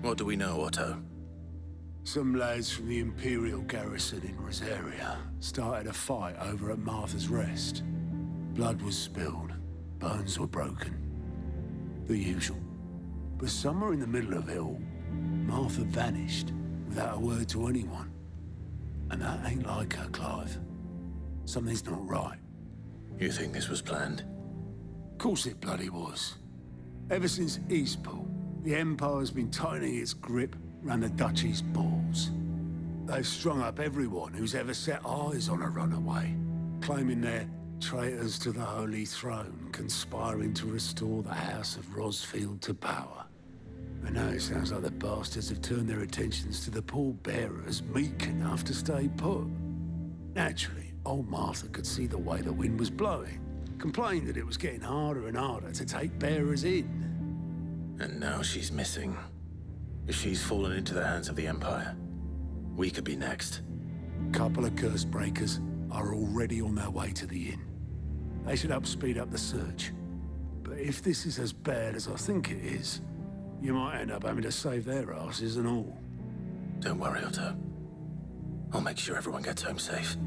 What do we know, Otto? Some lads from the Imperial garrison in Rosaria started a fight over at Martha's Rest. Blood was spilled, bones were broken. The usual. But somewhere in the middle of it all, Martha vanished without a word to anyone. And that ain't like her, Clive. Something's not right. You think this was planned? Of course it bloody was. Ever since Eastpool, the Empire's been tightening its grip round the Duchy's balls. They've strung up everyone who's ever set eyes on a runaway, claiming they're traitors to the Holy Throne, conspiring to restore the House of Rosfield to power. And now it sounds like the bastards have turned their attentions to the pallbearers meek enough to stay put. Naturally, old Martha could see the way the wind was blowing, complained that it was getting harder and harder to take bearers in. And now she's missing. She's fallen into the hands of the Empire. We could be next. Couple of curse breakers are already on their way to the inn. They should help speed up the search. But if this is as bad as I think it is, you might end up having to save their asses and all. Don't worry, Otto. I'll make sure everyone gets home safe.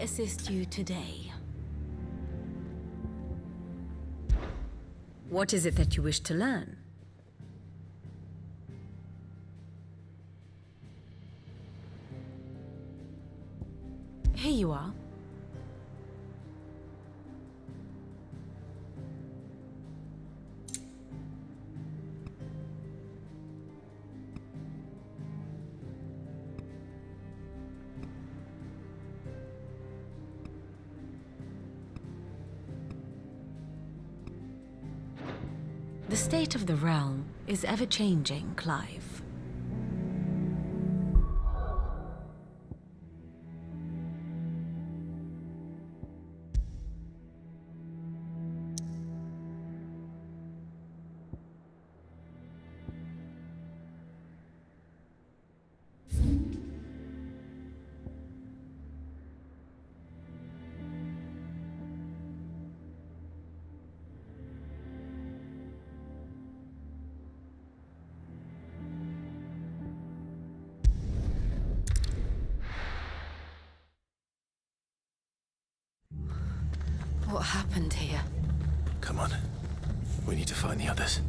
Assist you today. What is it that you wish to learn? Here you are. The state of the realm is ever-changing, Clive. What happened here? Come on. We need to find the others.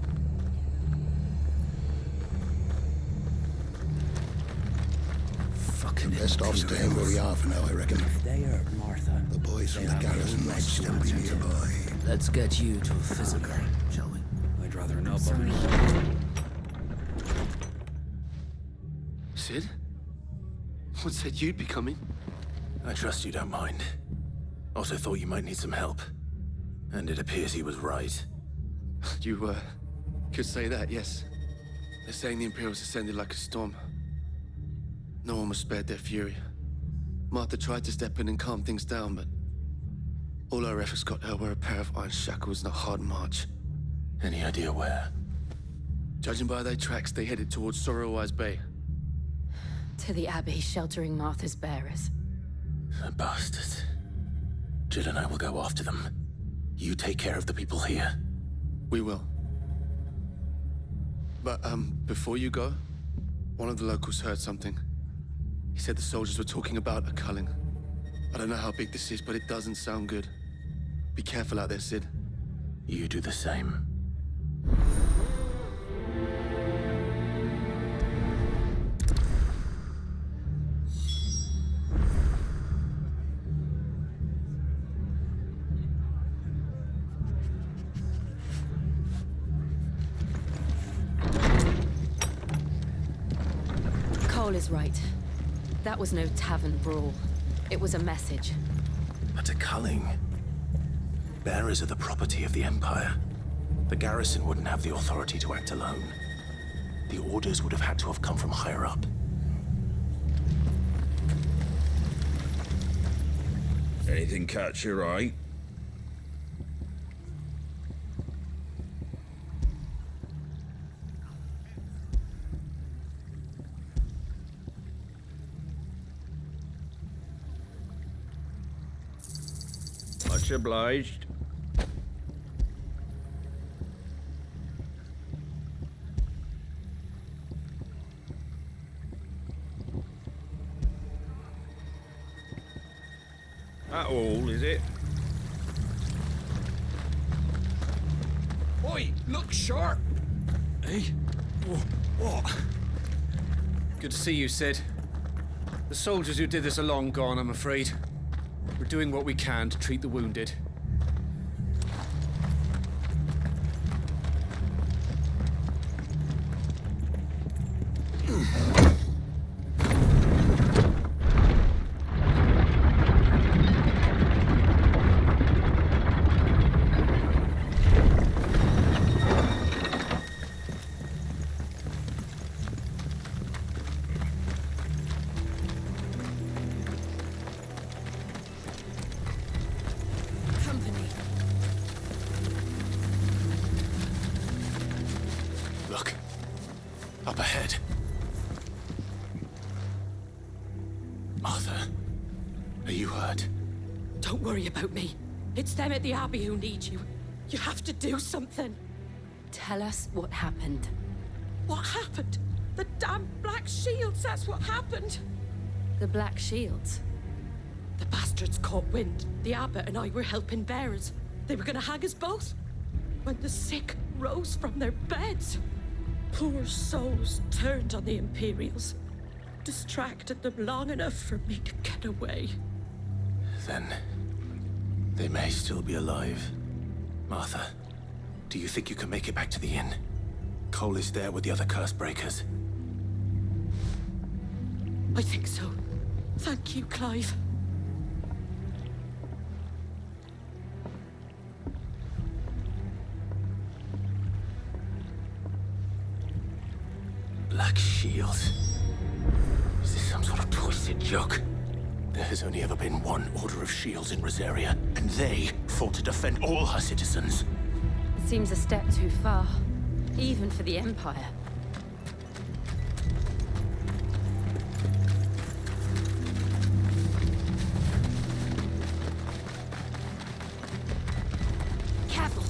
Fucking best off staying where we are for now, I reckon. They are, Martha. The boys from the garrison might still be nearby. Let's get you to a physical, shall we? I'd rather not. Sid? What said you'd be coming? I trust you don't mind. Also thought you might need some help. And it appears he was right. You, could say that, yes. They're saying the Imperials ascended like a storm. No one was spared their fury. Martha tried to step in and calm things down, but all our efforts got her were a pair of iron shackles and a hard march. Any idea where? Judging by their tracks, they headed towards Sorrowwise Bay. To the Abbey sheltering Martha's bearers. The bastards. Jill and I will go after them. You take care of the people here. We will. But, before you go, one of the locals heard something. He said the soldiers were talking about a culling. I don't know how big this is, but it doesn't sound good. Be careful out there, Sid. You do the same. Cole is right. That was no tavern brawl. It was a message. But a culling. Bearers are the property of the Empire. The garrison wouldn't have the authority to act alone. The orders would have had to have come from higher up. Anything catch your eye? Much obliged. That all, is it? Oi, look sharp! Hey? What? Good to see you, Sid. The soldiers who did this are long gone, I'm afraid. We're doing what we can to treat the wounded. Look. Up ahead. Martha, are you hurt? Don't worry about me. It's them at the Abbey who need you. You have to do something. Tell us what happened. What happened? The damn Black Shields, that's what happened. The Black Shields. The bastards caught wind. The Abbot and I were helping bearers. They were gonna hang us both. When the sick rose from their beds. Poor souls turned on the Imperials. Distracted them long enough for me to get away. Then they may still be alive. Martha, do you think you can make it back to the inn? Cole is there with the other curse breakers. I think so. Thank you, Clive. Black Shields. Is this some sort of twisted joke? There has only ever been one Order of Shields in Rosaria, and they fought to defend all her citizens. It seems a step too far, even for the Empire. Careful!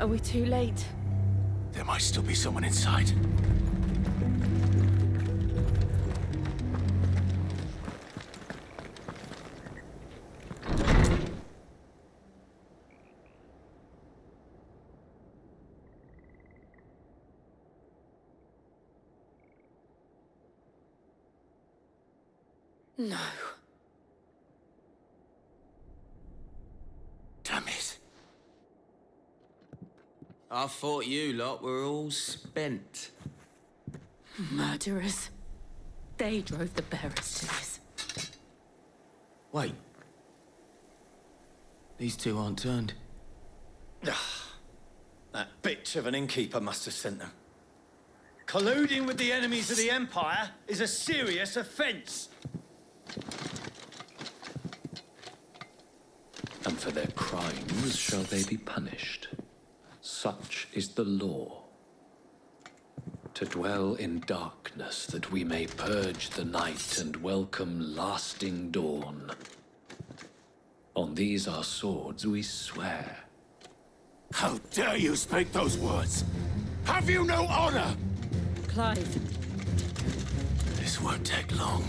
Are we too late? There might still be someone inside. No. Damn it. I thought you lot were all spent. Murderers. They drove the bearers to this. Wait. These two aren't turned. That bitch of an innkeeper must have sent them. Colluding with the enemies of the Empire is a serious offense. And for their crimes shall they be punished. Such is the law. To dwell in darkness that we may purge the night and welcome lasting dawn. On these our swords we swear. How dare you speak those words? Have you no honor? Clive. This won't take long.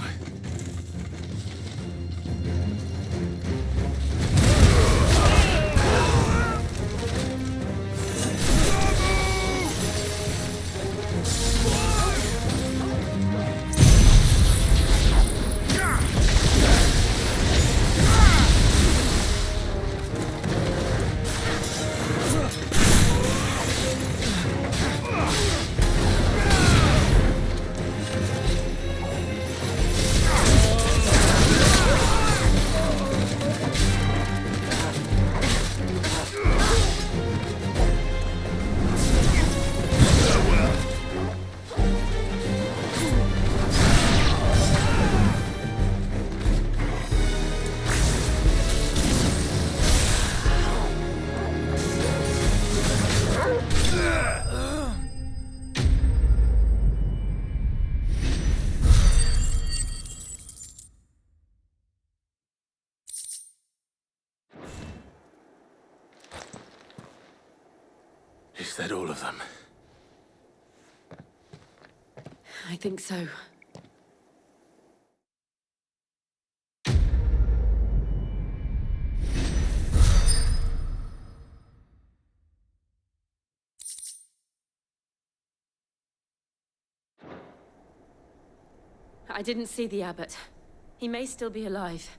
Is that all of them? I think so. I didn't see the abbot. He may still be alive.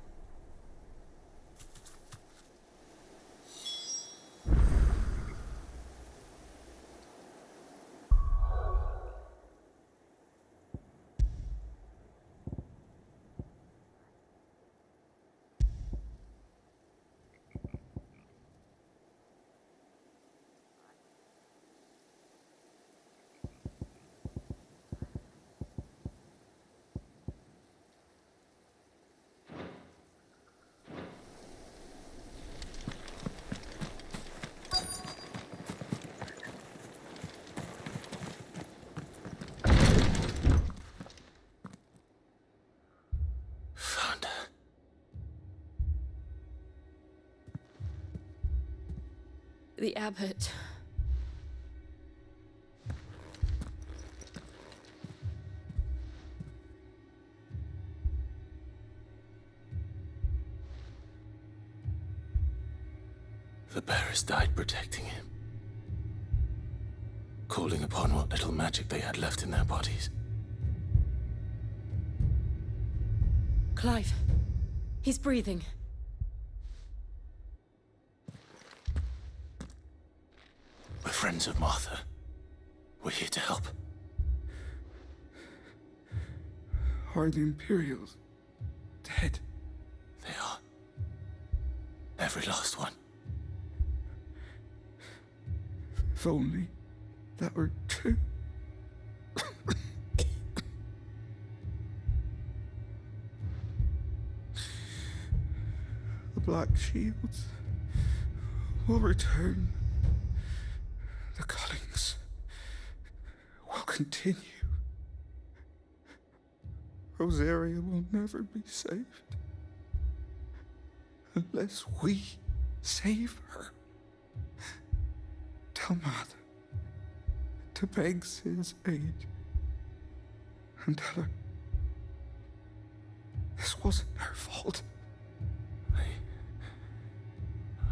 The abbot. The bearers died protecting him. Calling upon what little magic they had left in their bodies. Clive. He's breathing. We're friends of Martha. We're here to help. Are the Imperials dead? They are. Every last one. If only that were true. The Black Shields will return. The cullings will continue. Rosaria will never be saved unless we save her. Mother to beg his aid and tell her this wasn't her fault.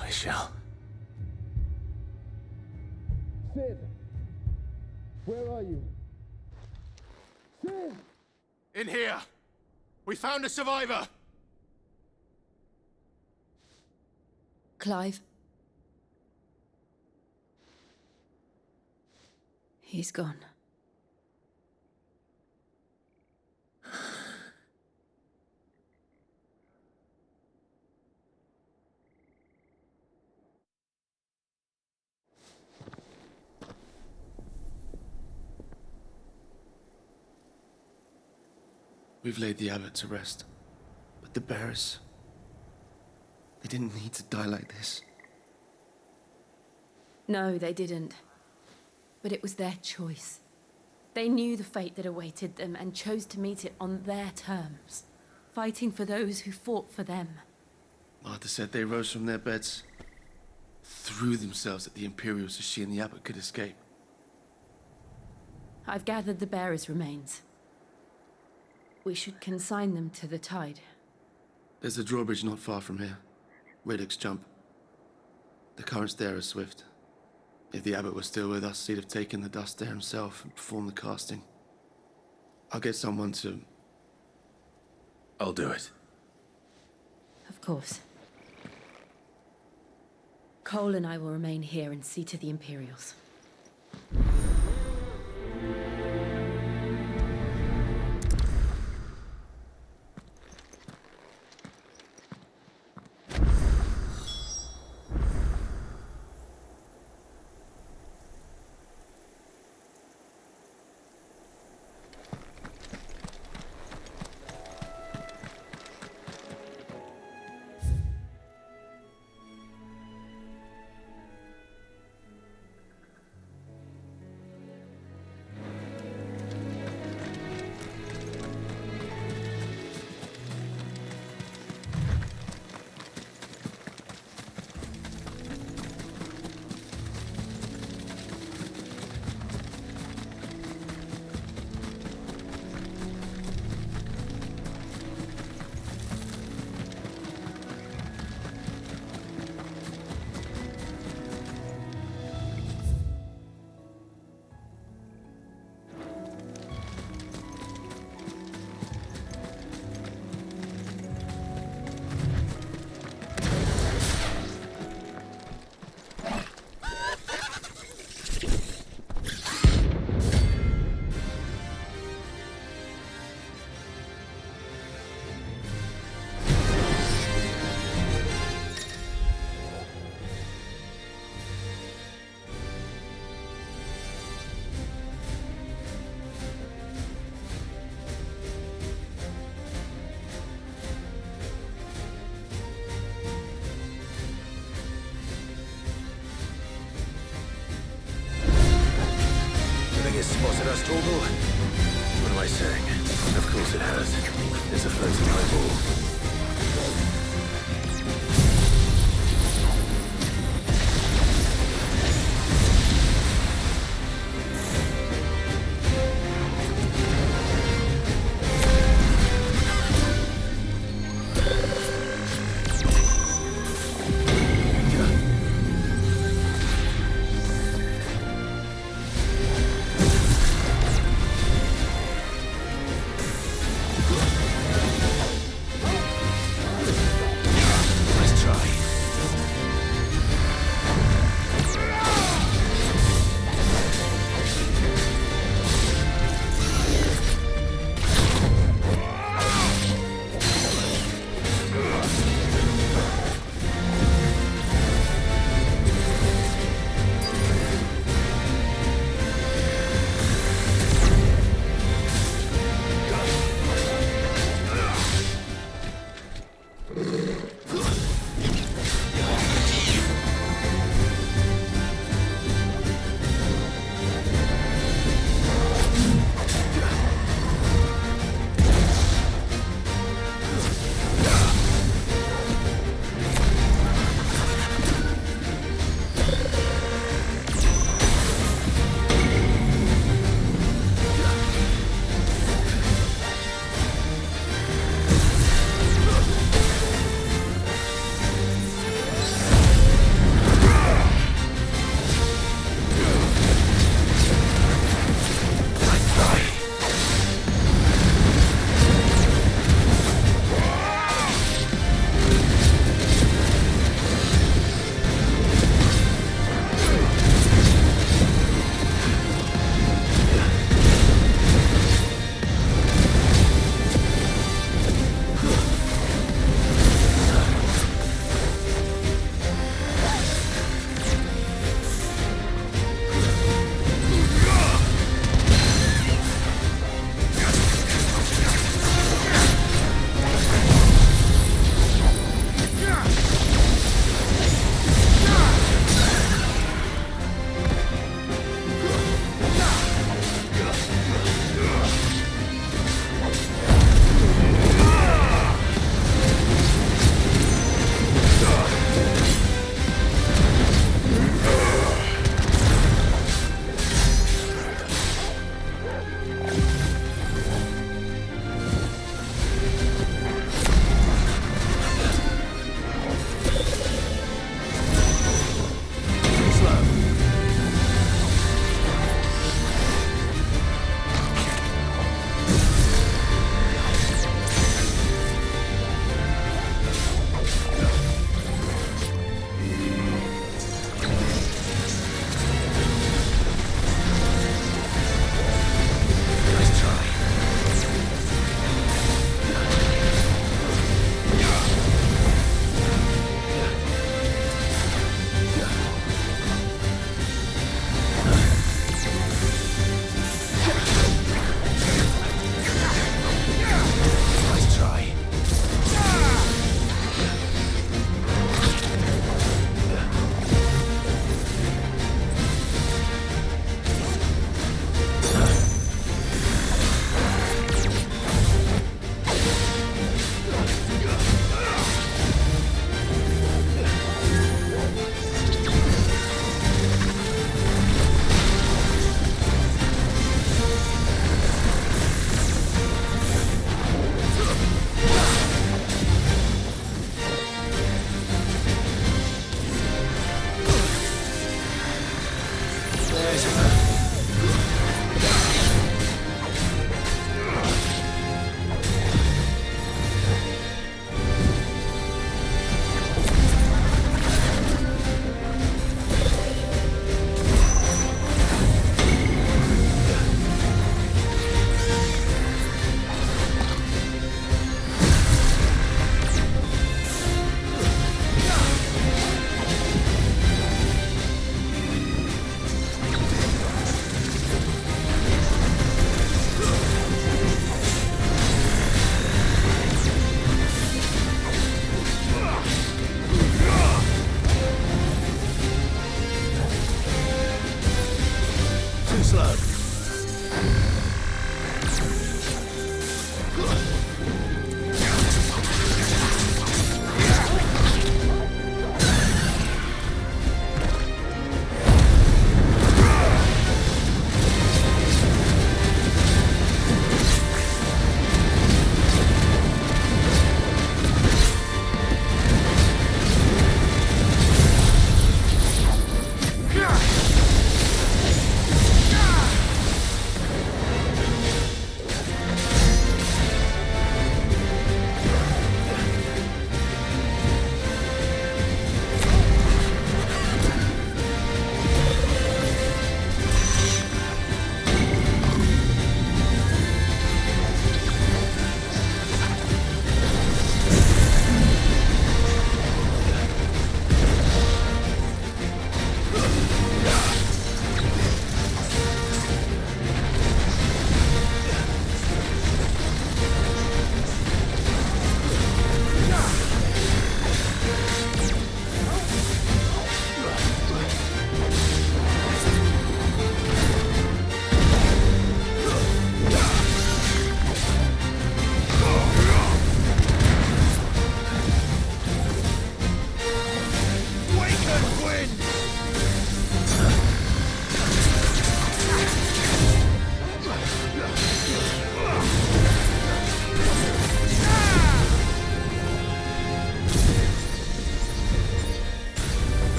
I shall. Sid! Where are you? Sid! In here! We found a survivor! Clive. He's gone. We've laid the abbot to rest. But the bearers... they didn't need to die like this. No, they didn't. But it was their choice. They knew the fate that awaited them and chose to meet it on their terms, fighting for those who fought for them. Martha said they rose from their beds, threw themselves at the Imperials so she and the abbot could escape. I've gathered the bearers' remains. We should consign them to the tide. There's a drawbridge not far from here. Radix jump. The currents there are swift. If the abbot was still with us, he'd have taken the dust there himself and performed the casting. I'll get someone to... I'll do it. Of course. Cole and I will remain here and see to the Imperials. Spotted us, Torgal? What am I saying? Of course it has. It's a floating eyeball.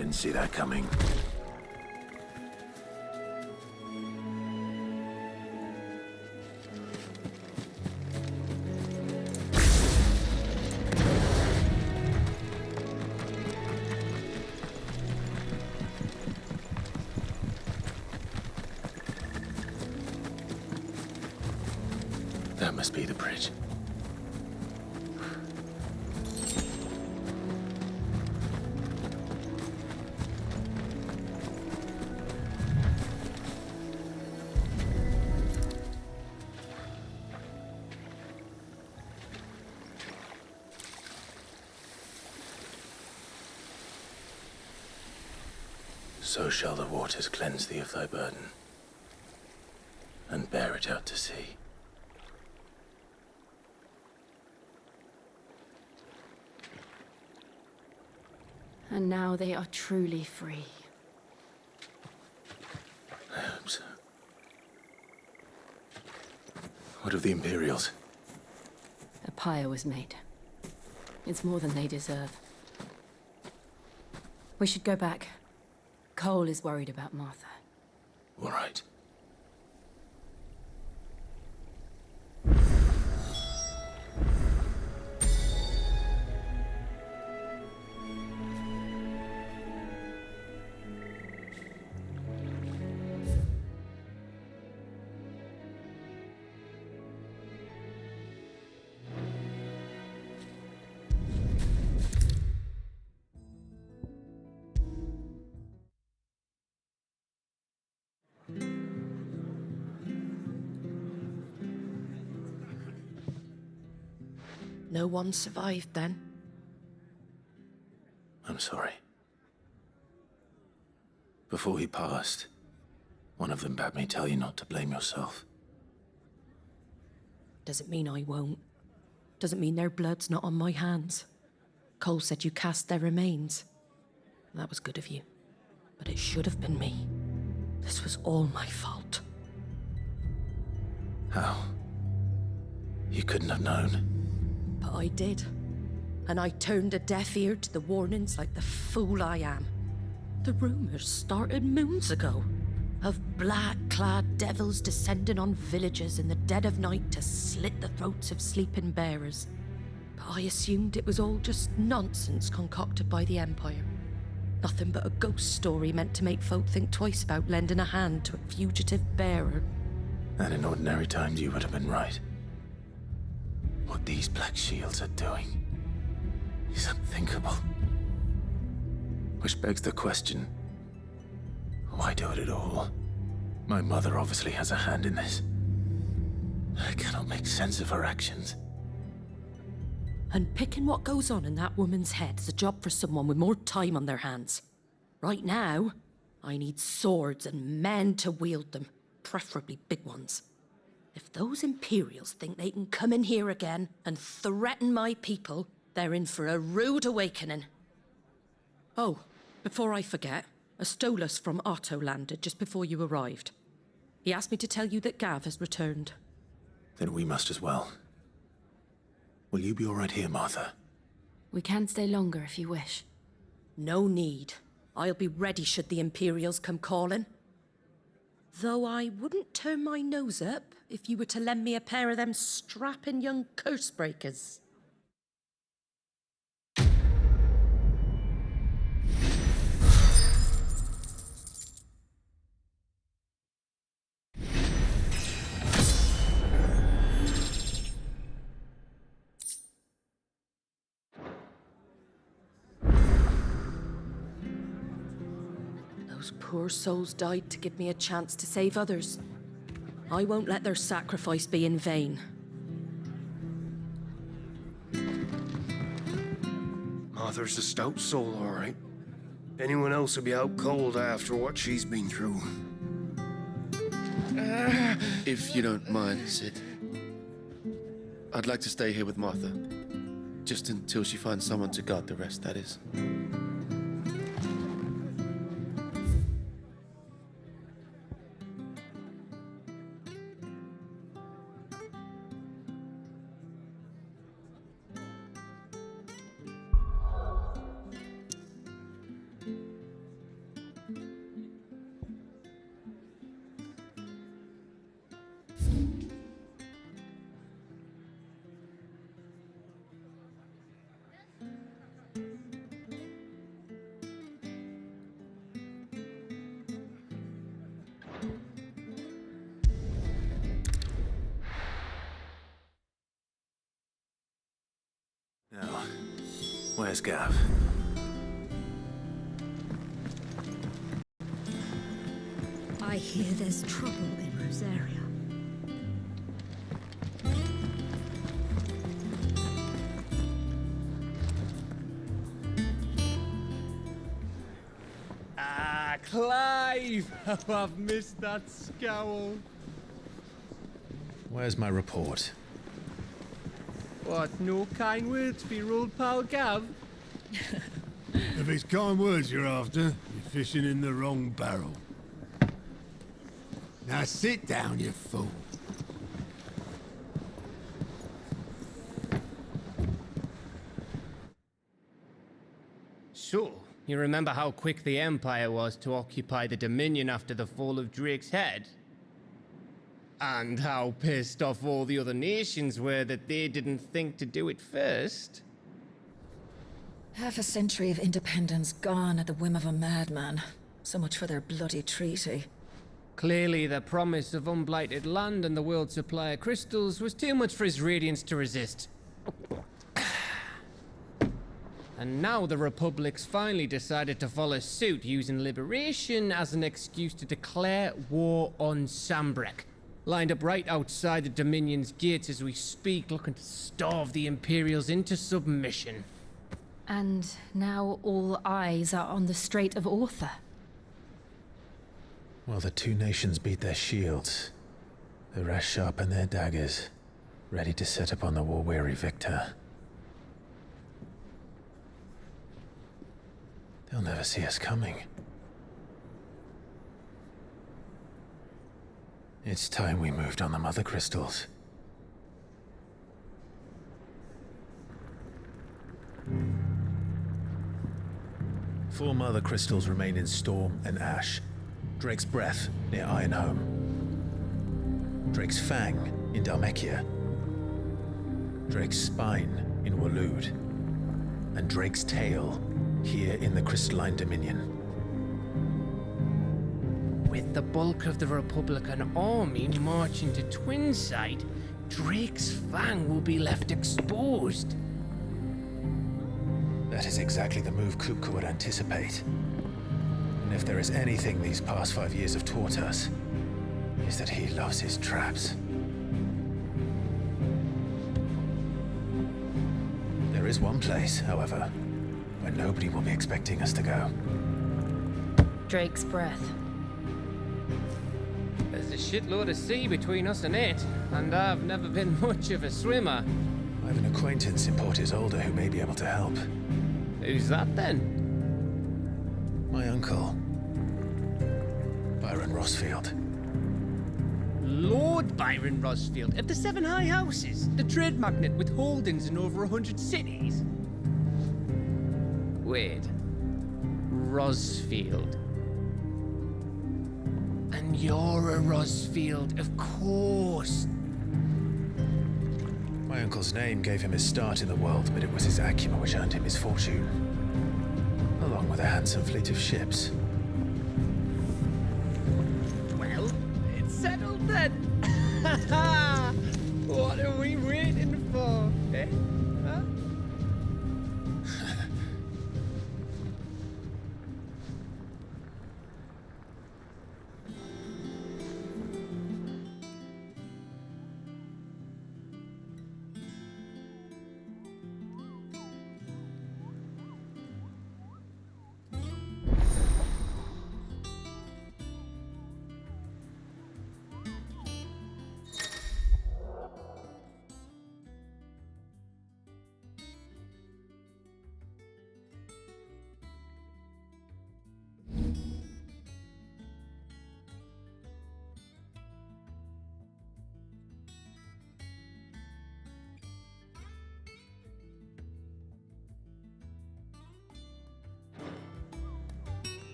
Didn't see that coming. That must be the bridge. So shall the waters cleanse thee of thy burden, and bear it out to sea. And now they are truly free. I hope so. What of the Imperials? A pyre was made. It's more than they deserve. We should go back. Cole is worried about Martha. All right. No one survived then? I'm sorry. Before he passed, one of them bade me tell you not to blame yourself. Doesn't mean I won't. Doesn't mean their blood's not on my hands. Cole said you cast their remains. That was good of you. But it should have been me. This was all my fault. How? You couldn't have known. But I did. And I turned a deaf ear to the warnings like the fool I am. The rumors started moons ago. Of black-clad devils descending on villages in the dead of night to slit the throats of sleeping bearers. But I assumed it was all just nonsense concocted by the Empire. Nothing but a ghost story meant to make folk think twice about lending a hand to a fugitive bearer. And in ordinary times you would have been right. What these Black Shields are doing is unthinkable. Which begs the question, why do it at all? My mother obviously has a hand in this. I cannot make sense of her actions. And picking what goes on in that woman's head is a job for someone with more time on their hands. Right now, I need swords and men to wield them, preferably big ones. If those Imperials think they can come in here again and threaten my people, they're in for a rude awakening. Oh, before I forget, a Stolas from Otto landed just before you arrived. He asked me to tell you that Gav has returned. Then we must as well. Will you be all right here, Martha? We can stay longer if you wish. No need. I'll be ready should the Imperials come calling. Though I wouldn't turn my nose up if you were to lend me a pair of them strapping young curse breakers. Those poor souls died to give me a chance to save others. I won't let their sacrifice be in vain. Martha's a stout soul, all right. Anyone else would be out cold after what she's been through. If you don't mind, Sid. I'd like to stay here with Martha. Just until she finds someone to guard the rest, that is. Where's Gav? I hear there's trouble in Rosaria. Ah, Clive! Oh, I've missed that scowl. Where's my report? What, no kind words for your old pal Gav? If it's kind words you're after, you're fishing in the wrong barrel. Now sit down, you fool. So, you remember how quick the Empire was to occupy the Dominion after the fall of Drake's head? And how pissed off all the other nations were that they didn't think to do it first? Half a century of independence gone at the whim of a madman. So much for their bloody treaty. Clearly, the promise of unblighted land and the world's supply of crystals was too much for his radiance to resist. And now the Republic's finally decided to follow suit, using liberation as an excuse to declare war on Sambrek. Lined up right outside the Dominion's gates as we speak, looking to starve the Imperials into submission. And now all eyes are on the Strait of Author. Well, the two nations beat their shields. The rest sharpen their daggers, ready to set upon the war-weary victor. They'll never see us coming. It's time we moved on the mother crystals. Four mother crystals remain in Storm and Ash. Drake's Breath near Ironhome. Drake's Fang in Dhalmekia. Drake's Spine in Waloed. And Drake's Tail here in the Crystalline Dominion. With the bulk of the Republican army marching to Twinside, Drake's Fang will be left exposed. That is exactly the move Kupka would anticipate. And if there is anything these past 5 years have taught us, is that he loves his traps. There is one place, however, where nobody will be expecting us to go. Drake's Breath. There's a shitload of sea between us and it, and I've never been much of a swimmer. I have an acquaintance in Port Isolde who may be able to help. Who's that then? My uncle, Byron Rossfield. Lord Byron Rossfield of the Seven High Houses, the trade magnate with holdings in over 100 cities. Wait, Rossfield. And you're a Rossfield, of course. My uncle's name gave him his start in the world, but it was his acumen which earned him his fortune, along with a handsome fleet of ships. Well, it's settled then. What are we waiting for, eh? Huh?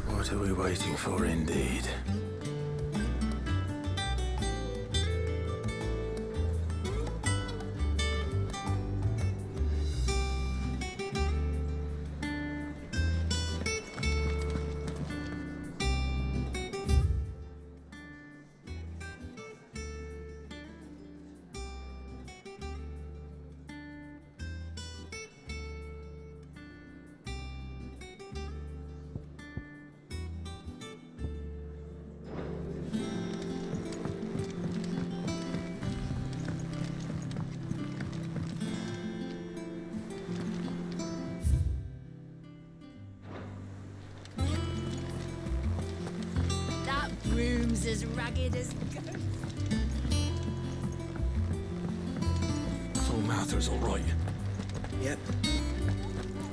What are we waiting for, indeed? Things as rugged as ghosts. So Martha's all right. Yep.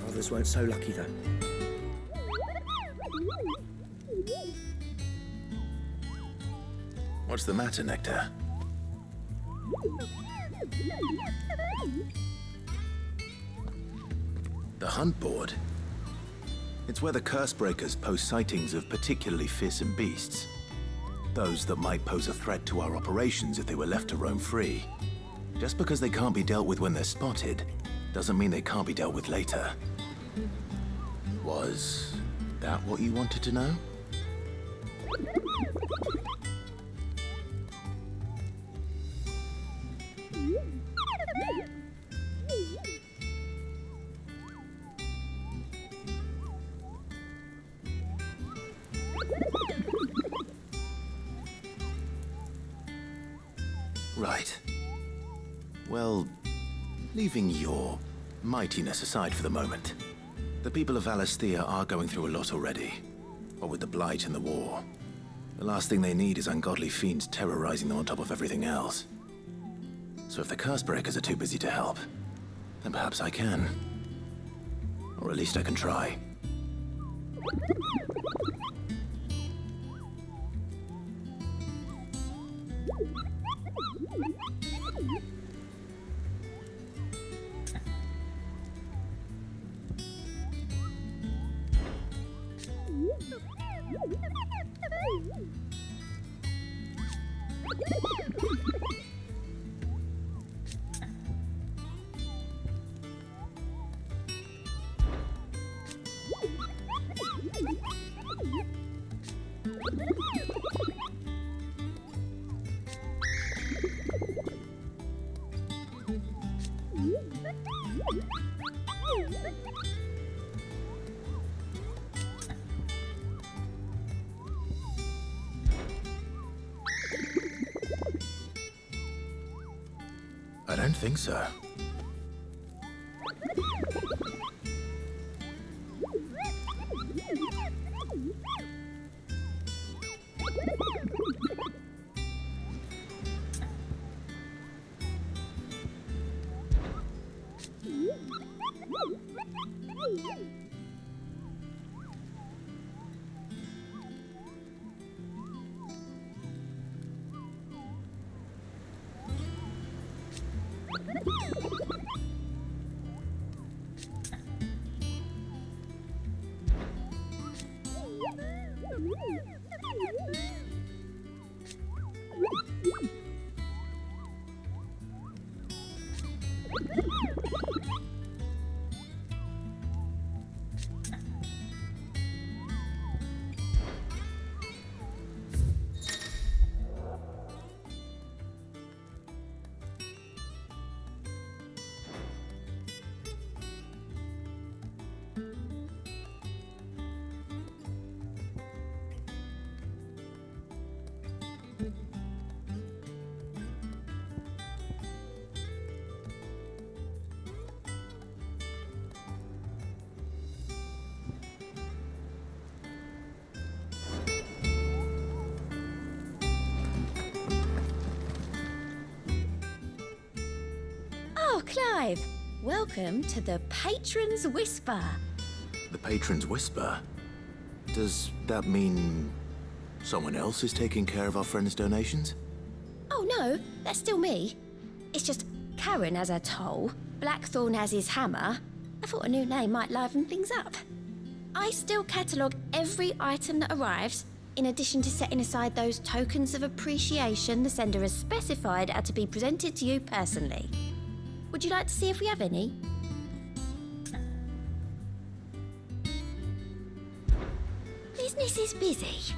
Others weren't so lucky, though. What's the matter, Nectar? The hunt board? It's where the curse breakers post sightings of particularly fearsome beasts. Those that might pose a threat to our operations if they were left to roam free. Just because they can't be dealt with when they're spotted, doesn't mean they can't be dealt with later. Was that what you wanted to know? Right. Well, leaving your mightiness aside for the moment, the people of Valisthea are going through a lot already. What with the Blight and the war. The last thing they need is ungodly fiends terrorizing them on top of everything else. So if the curse breakers are too busy to help, then perhaps I can. Or at least I can try. I don't think so. Oh, Clive! Welcome to the Patron's Whisper. The Patron's Whisper? Does that mean someone else is taking care of our friend's donations? Oh no, that's still me. It's just Karen has her toll, Blackthorn has his hammer. I thought a new name might liven things up. I still catalogue every item that arrives, in addition to setting aside those tokens of appreciation the sender has specified are to be presented to you personally. Would you like to see if we have any? Business is busy.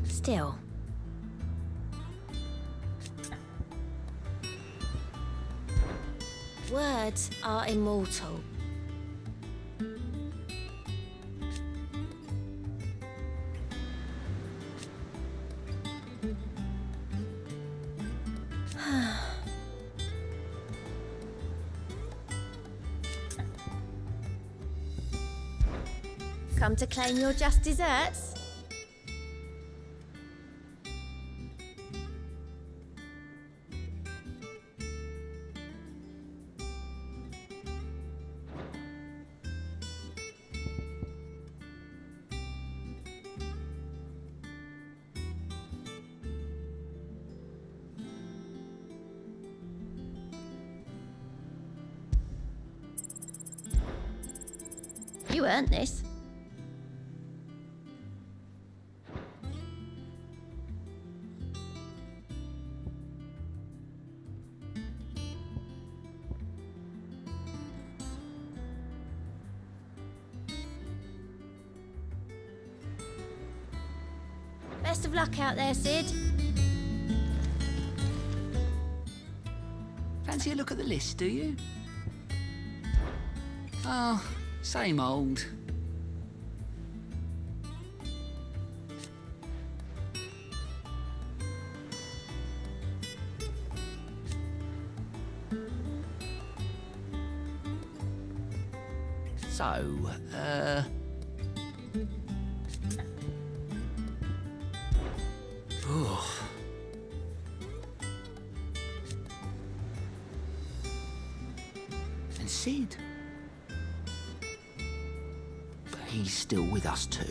Still. Words are immortal. Come to claim your just desserts? You earned this. Best of luck out there, Sid. Fancy a look at the list, do you? Oh, same old. So, oh. And Sid. But he's still with us too.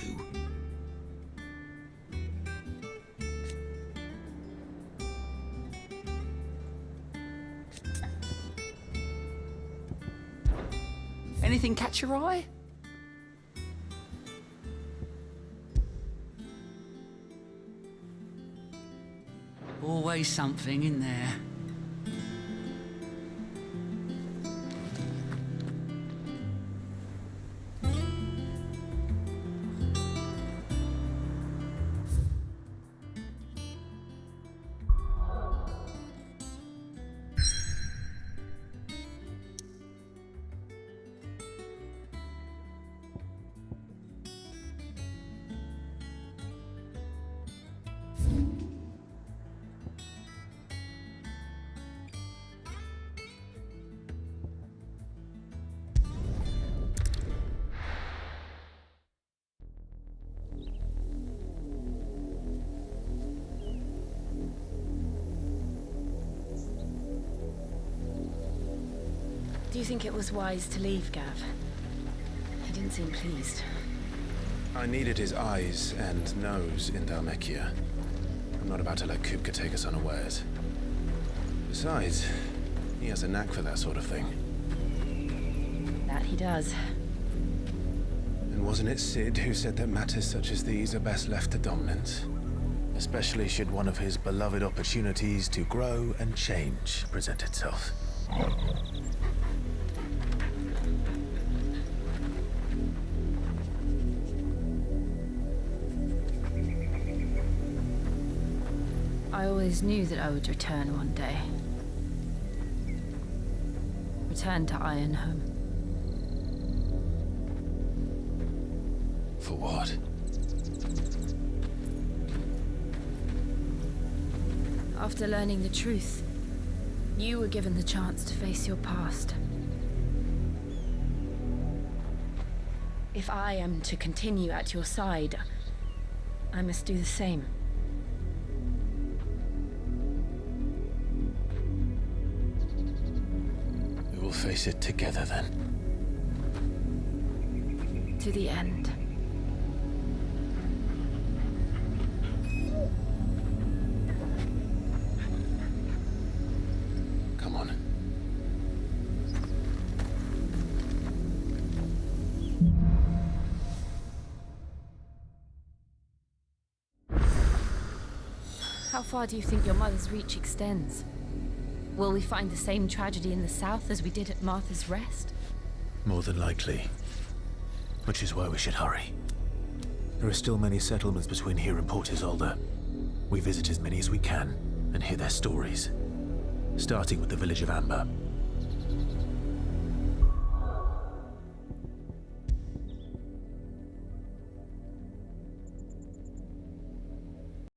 Anything catch your eye? Always something in there. Do you think it was wise to leave, Gav? He didn't seem pleased. I needed his eyes and nose in Dhalmekia. I'm not about to let Kupka take us unawares. Besides, he has a knack for that sort of thing. That he does. And wasn't it Sid who said that matters such as these are best left to dominance? Especially should one of his beloved opportunities to grow and change present itself. I always knew that I would return one day. Return to Ironhome. For what? After learning the truth, you were given the chance to face your past. If I am to continue at your side, I must do the same. We will face it together then. To the end. Come on. How far do you think your mother's reach extends? Will we find the same tragedy in the south as we did at Martha's Rest? More than likely. Which is why we should hurry. There are still many settlements between here and Port Isolde. We visit as many as we can and hear their stories. Starting with the village of Amber.